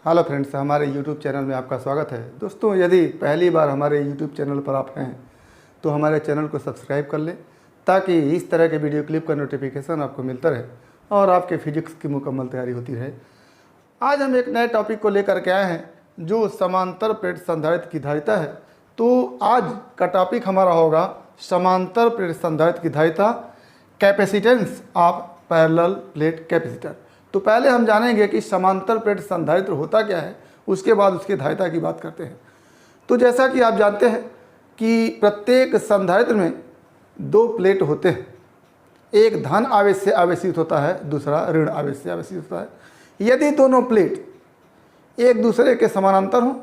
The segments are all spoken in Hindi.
हेलो फ्रेंड्स, हमारे YouTube चैनल में आपका स्वागत है। दोस्तों, यदि पहली बार हमारे YouTube चैनल पर आप हैं तो हमारे चैनल को सब्सक्राइब कर लें ताकि इस तरह के वीडियो क्लिप का नोटिफिकेशन आपको मिलता रहे और आपके फिजिक्स की मुकम्मल तैयारी होती रहे। आज हम एक नए टॉपिक को लेकर के आए हैं जो समांतर प्लेट संधारित्र की धारिता है। तो आज का टॉपिक हमारा होगा समांतर प्लेट संधारित्र की धारिता, capacitance of parallel plate capacitor. तो पहले हम जानेंगे कि समांतर प्लेट संधारित्र होता क्या है, उसके बाद उसकी धारिता की बात करते हैं। तो जैसा कि आप जानते हैं कि प्रत्येक संधारित्र में दो प्लेट होते हैं, एक धन आवेश से आवेशित होता है, दूसरा ऋण आवेश से आवेशित होता है। यदि दोनों प्लेट एक दूसरे के समानांतर हों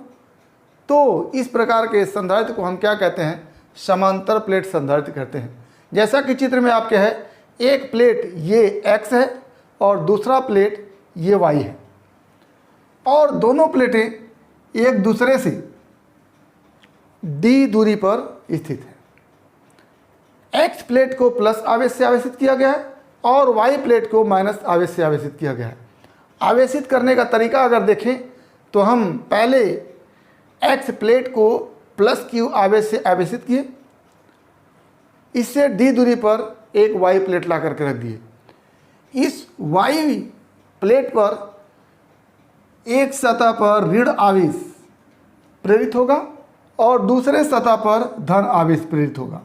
तो इस प्रकार के संधारित्र को हम क्या कहते हैं, समांतर प्लेट संधारित्र कहते हैं। जैसा कि चित्र में आपके है, एक प्लेट ये x है और दूसरा प्लेट ये y है और दोनों प्लेटें एक दूसरे से d दूरी पर स्थित है। x प्लेट को प्लस आवेश से आवेशित किया गया है और y प्लेट को माइनस आवेश से आवेशित किया गया है। आवेशित करने का तरीका अगर देखें तो हम पहले x प्लेट को प्लस q आवेश से आवेशित किए, इससे d दूरी पर एक y प्लेट ला करके रख दिए। इस y प्लेट पर एक सतह पर ऋण आवेश प्रेरित होगा और दूसरे सतह पर धन आवेश प्रेरित होगा।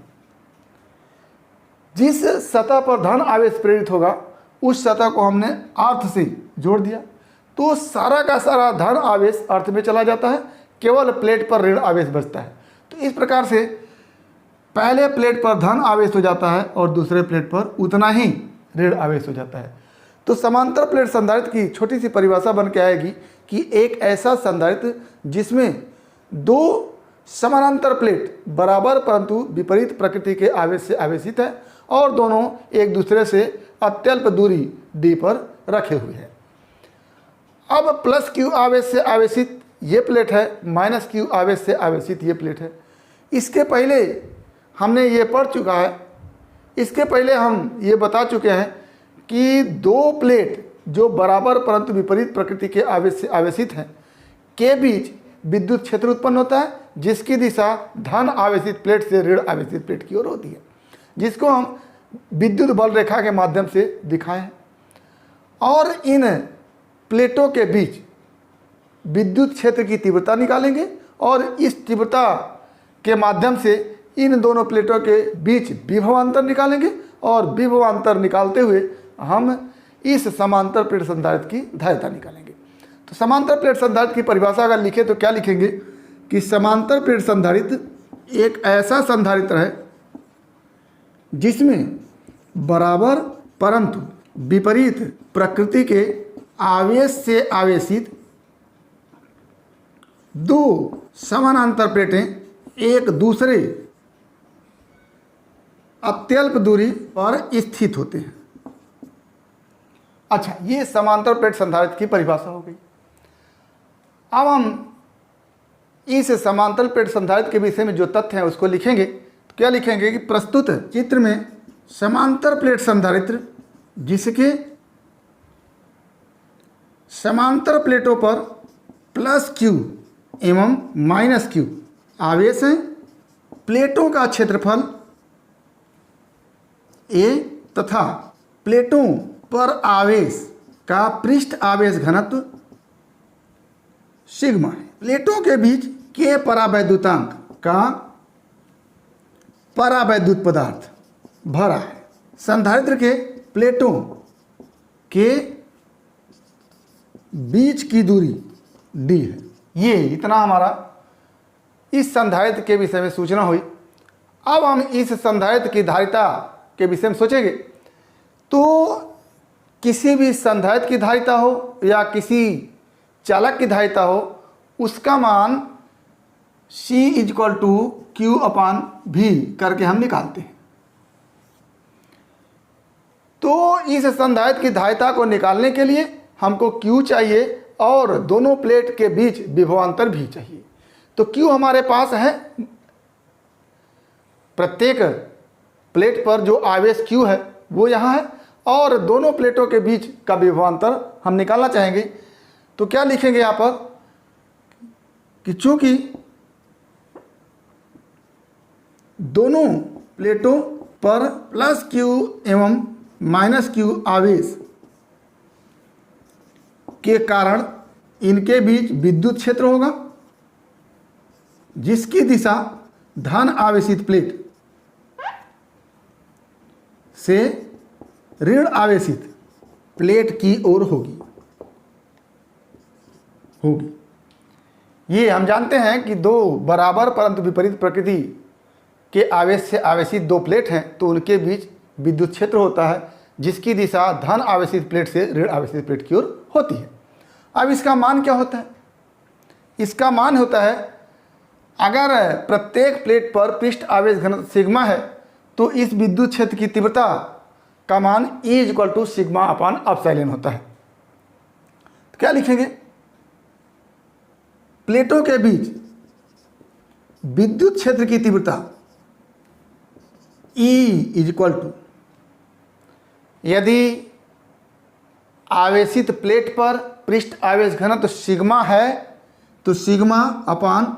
जिस सतह पर धन आवेश प्रेरित होगा उस सतह को हमने अर्थ से जोड़ दिया, तो सारा का सारा धन आवेश अर्थ में चला जाता है, केवल प्लेट पर ऋण आवेश बचता है। तो इस प्रकार से पहले प्लेट पर धन आवेश हो जाता है और दूसरे प्लेट पर उतना ही ऋण आवेश हो जाता है। तो समांतर प्लेट संधारित्र की छोटी सी परिभाषा बन के आएगी कि एक ऐसा संधारित्र जिसमें दो समानांतर प्लेट बराबर परंतु विपरीत प्रकृति के आवेश से आवेशित है और दोनों एक दूसरे से अत्यल्प दूरी d पर रखे हुए हैं। अब प्लस q आवेश से आवेशित ये प्लेट है, माइनस q आवेश से आवेशित ये प्लेट है। इसके पहले हमने ये पढ़ चुका है, इसके पहले हम ये बता चुके हैं कि दो प्लेट जो बराबर परंतु विपरीत प्रकृति के आवेश से आवेशित हैं के बीच विद्युत क्षेत्र उत्पन्न होता है, जिसकी दिशा धन आवेशित प्लेट से ऋण आवेशित प्लेट की ओर होती है, जिसको हम विद्युत बल रेखा के माध्यम से दिखाए हैं। और इन प्लेटों के बीच विद्युत क्षेत्र की तीव्रता निकालेंगे और इस तीव्रता के माध्यम से इन दोनों प्लेटों के बीच विभवांतर निकालेंगे और विभवांतर निकालते हुए हम इस समांतर प्लेट संधारित्र की धारिता निकालेंगे। तो समांतर प्लेट संधारित्र की परिभाषा अगर लिखें तो क्या लिखेंगे कि समांतर प्लेट संधारित्र एक ऐसा संधारित्र है जिसमें बराबर परंतु विपरीत प्रकृति के आवेश से आवेशित दो समानांतर प्लेटें एक दूसरे अत्यल्प दूरी पर स्थित होते हैं। अच्छा, ये समांतर प्लेट संधारित्र की परिभाषा हो गई। अब हम इस समांतर प्लेट संधारित्र के विषय में जो तथ्य हैं उसको लिखेंगे। तो क्या लिखेंगे कि प्रस्तुत चित्र में समांतर प्लेट संधारित्र जिसके समांतर प्लेटों पर प्लस q एवं माइनस q आवेश हैं, प्लेटों का क्षेत्रफल a तथा प्लेटों पर आवेश का पृष्ठ आवेश घनत्व सिग्मा है। प्लेटों के बीच के परावैद्युतांक का परावैद्युत पदार्थ भरा है। संधारित्र के प्लेटों के बीच की दूरी d है। ये इतना हमारा इस संधारित्र के विषय में सूचना हुई। अब हम इस संधारित्र की धारिता के विषय में सोचेंगे। तो किसी भी संधारित्र की धारिता हो या किसी चालक की धारिता हो, उसका मान C = Q/V करके हम निकालते हैं। तो इस संधारित्र की धारिता को निकालने के लिए हमको Q चाहिए और दोनों प्लेट के बीच विभवांतर भी चाहिए। तो Q हमारे पास है, प्रत्येक प्लेट पर जो आवेश Q है वो यहाँ है और दोनों प्लेटों के बीच का विभवांतर हम निकालना चाहेंगे। तो क्या लिखेंगे यहाँ पर कि चूंकि दोनों प्लेटों पर प्लस क्यू एवं माइनस क्यू आवेश के कारण इनके बीच विद्युत क्षेत्र होगा जिसकी दिशा धन आवेशित प्लेट से ऋण आवेशित प्लेट की ओर होगी। ये हम जानते हैं कि दो बराबर परंतु विपरीत प्रकृति के आवेश से आवेशित दो प्लेट हैं तो उनके बीच विद्युत क्षेत्र होता है जिसकी दिशा धन आवेशित प्लेट से ऋण आवेशित प्लेट की ओर होती है। अब इसका मान क्या होता है? इसका मान होता है अगर प्रत्येक प्लेट पर पृष्ठ आवेश घनत्व सिग्मा है तो इस विद्युत क्षेत्र की तीव्रता का मान E = सिग्मा अपान एप्सिलॉन होता है। तो क्या लिखेंगे? प्लेटों के बीच विद्युत क्षेत्र की तीव्रता E = यदि आवेशित प्लेट पर पृष्ठ आवेश घनत्व सिग्मा है तो सिग्मा अपान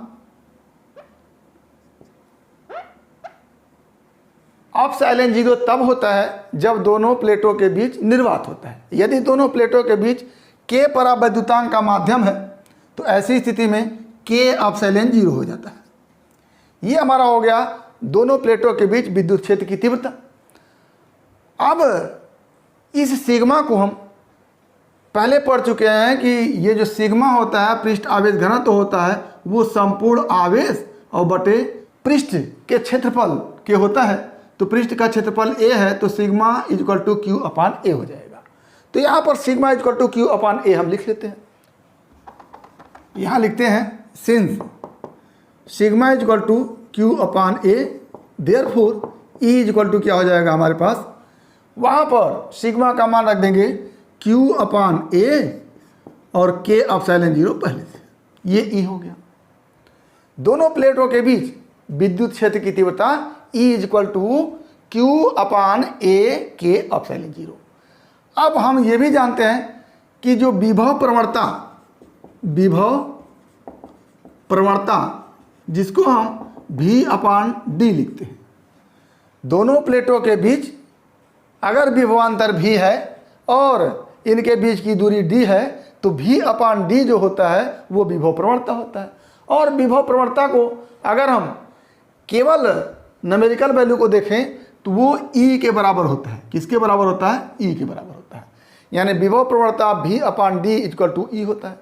एप्सिलॉन 0 तब होता है जब दोनों प्लेटों के बीच निर्वात होता है। यदि दोनों प्लेटों के बीच K परावैद्युतांक का माध्यम है तो ऐसी स्थिति में K एप्सिलॉन 0 हो जाता है। ये हमारा हो गया दोनों प्लेटों के बीच विद्युत क्षेत्र की तीव्रता। अब इस सिग्मा को हम पहले पढ़ चुके हैं कि ये जो सिग्मा होता है पृष्ठ आवेश घनत्व होता है वो संपूर्ण आवेश और बटे पृष्ठ के क्षेत्रफल के होता है। तो पृष्ठ का क्षेत्रफल A है तो सिग्मा = Q अपान A हो जाएगा। तो यहाँ पर सिग्मा = Q अपान A हम लिख लेते हैं। यहाँ लिखते हैं since sigma = Q upon A therefore E = क्या हो जाएगा हमारे पास, वहाँ पर सिग्मा का मान रख देंगे Q अपान A और K एप्सिलॉन 0 पहले से, ये E हो गया। दोनों प्लेटों के बीच विद्युत क्षेत्र की तीव्रता E = Q upon A K epsilon 0। अब हम ये भी जानते हैं कि जो विभव प्रवणता जिसको हम V अपान D लिखते हैं, दोनों प्लेटों के बीच अगर विभवांतर V है और इनके बीच की दूरी D है तो V अपान D जो होता है वो विभव प्रवणता होता है। और विभव प्रवणता को अगर हम केवल न्यूमेरिकल वैल्यू को देखें तो वो E के बराबर होता है। किसके बराबर होता है? E के बराबर होता है। यानी विभव प्रवणता V अपान D = E होता है।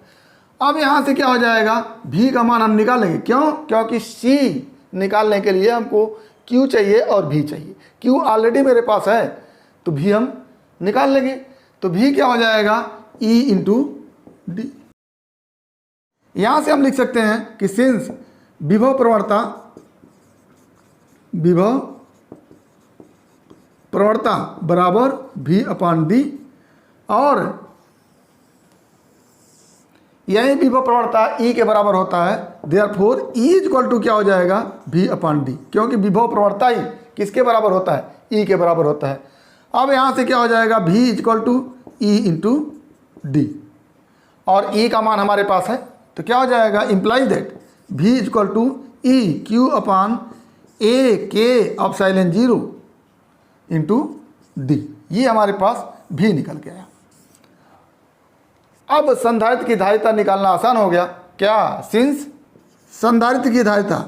अब यहाँ से क्या हो जाएगा, V का मान हम निकालेंगे। क्यों? क्योंकि C निकालने के लिए हमको Q चाहिए और V चाहिए। Q ऑलरेडी मेरे पास है तो V हम निकाल लेंगे। तो V क्या हो जाएगा, E × D। यहाँ से हम लिख सकते हैं कि सिंस विभव प्रवणता बराबर V अपान D और यही विभव प्रवणता E के बराबर होता है। देयरफॉर E = क्या हो जाएगा, V अपान D, क्योंकि विभव प्रवणता ही किसके बराबर होता है, E के बराबर होता है। अब यहाँ से क्या हो जाएगा, V = E × D और E का मान हमारे पास है तो क्या हो जाएगा, implies that V = E Q upon A K epsilon 0 × D। ये हमारे पास V निकल के आया। अब संधारित्र की धारिता निकालना आसान हो गया। क्या? सिंस संधारित्र की धारिता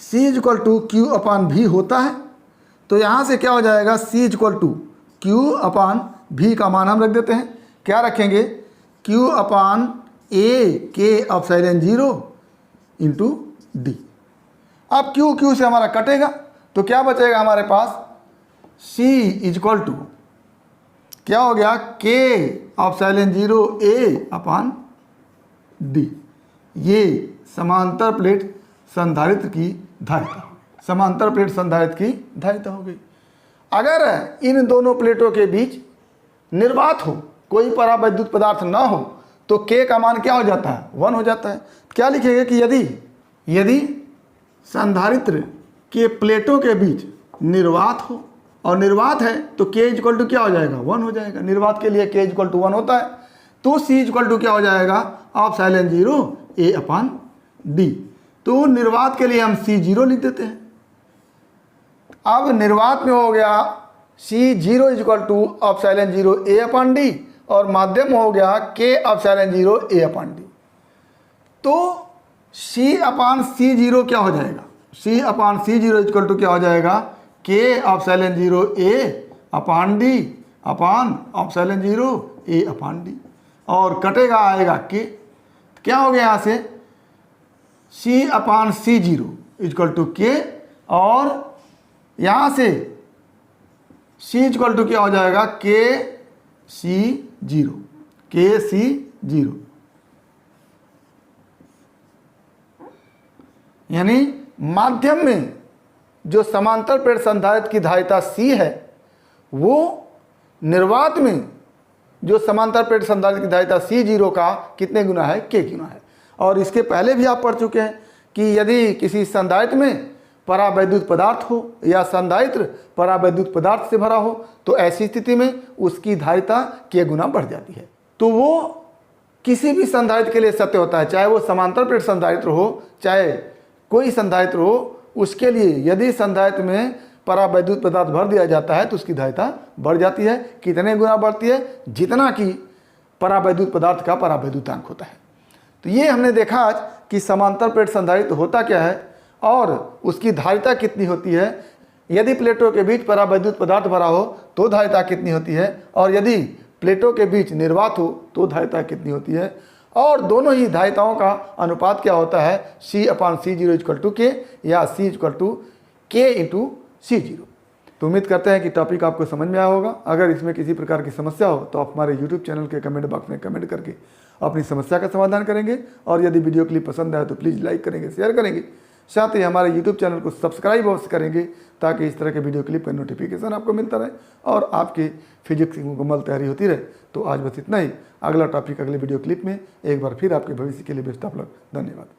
C = Q अपान V होता है तो यहाँ से क्या हो जाएगा, C = Q अपान V का मान हम रख देते हैं। क्या रखेंगे, Q upon A K epsilon 0 × D। अब Q से हमारा कटेगा तो क्या बचेगा हमारे पास, C = क्या हो गया, K epsilon 0 A upon D। ये समांतर प्लेट संधारित्र की धारिता हो गई। अगर इन दोनों प्लेटों के बीच निर्वात हो, कोई परावैद्युत पदार्थ ना हो तो K का मान क्या हो जाता है, 1 हो जाता है। क्या लिखेंगे कि यदि संधारित्र के प्लेटों के बीच निर्वात हो और निर्वात है तो K = क्या हो जाएगा, 1 हो जाएगा। निर्वात के लिए K = 1 होता है तो C = क्या हो जाएगा, एप्सिलॉन 0 A अपान डी। तो निर्वात के लिए हम C0 लिख देते हैं। अब निर्वात में हो गया C0 equal to epsilon 0 A upon D और माध्यम हो गया K epsilon 0 A upon D. तो C अपॉन C0 क्या हो जाएगा? C upon C0 equal to क्या हो जाएगा? K epsilon 0 A upon D upon epsilon 0 A upon D और कटेगा आएगा K। क्या हो गया यहाँ से? C upon C0 equal to K और यहाँ से C इक्वल टू क्या हो जाएगा? KC0 KC0 यानी माध्यम में जो समांतर प्लेट संधारित्र की धारिता C है वो निर्वात में जो समांतर प्लेट संधारित्र की धारिता C0 का कितने गुना है? K गुना है। और इसके पहले भी आप पढ़ चुके हैं कि यदि किसी संधारित्र में परावैद्युत पदार्थ हो या संधारित्र परावैद्युत पदार्थ से भरा हो तो ऐसी स्थिति में उसकी धारिता K गुना बढ़ जाती है। तो वो किसी भी संधारित्र के लिए सत्य होता है, चाहे वो समांतर प्लेट संधारित्र हो चाहे कोई संधारित्र हो। उसके लिए यदि संधारित्र में परावैद्युत पदार्थ भर दिया जाता है तो उसकी धारिता बढ़ जाती है। कितने गुना बढ़ती है? जितना कि परावैद्युत पदार्थ का परावैद्युतांक होता है। तो ये हमने देखा आज कि समांतर प्लेट संधारित्र होता क्या है और उसकी धारिता कितनी होती है। यदि प्लेटों के बीच परावैद्युत पदार्थ भरा हो तो धारिता कितनी होती है और यदि प्लेटों के बीच निर्वात हो तो धारिता कितनी होती है। और दोनों ही धारिताओं का अनुपात क्या होता है? C upon C0 equal to K या C equal to K into C0। तो उम्मीद करते हैं कि टॉपिक आपको समझ में आया होगा। अगर इसमें किसी प्रकार की समस्या हो तो आप हमारे YouTube चैनल के कमेंट बॉक्स में कमेंट करके अपनी समस्या का समाधान करेंगे। और यदि वीडियो क्लिप पसंद आए तो प्लीज़ लाइक करेंगे, शेयर करेंगे, साथ ही हमारे YouTube चैनल को सब्सक्राइब अवश्य करेंगे ताकि इस तरह के वीडियो क्लिप का नोटिफिकेशन आपको मिलता रहे और आपकी फिजिक्स की मुकम्मल तैयारी होती रहे। तो आज बस इतना ही। अगला टॉपिक अगले वीडियो क्लिप में। एक बार फिर आपके भविष्य के लिए बेस्ट ऑफ लक। धन्यवाद।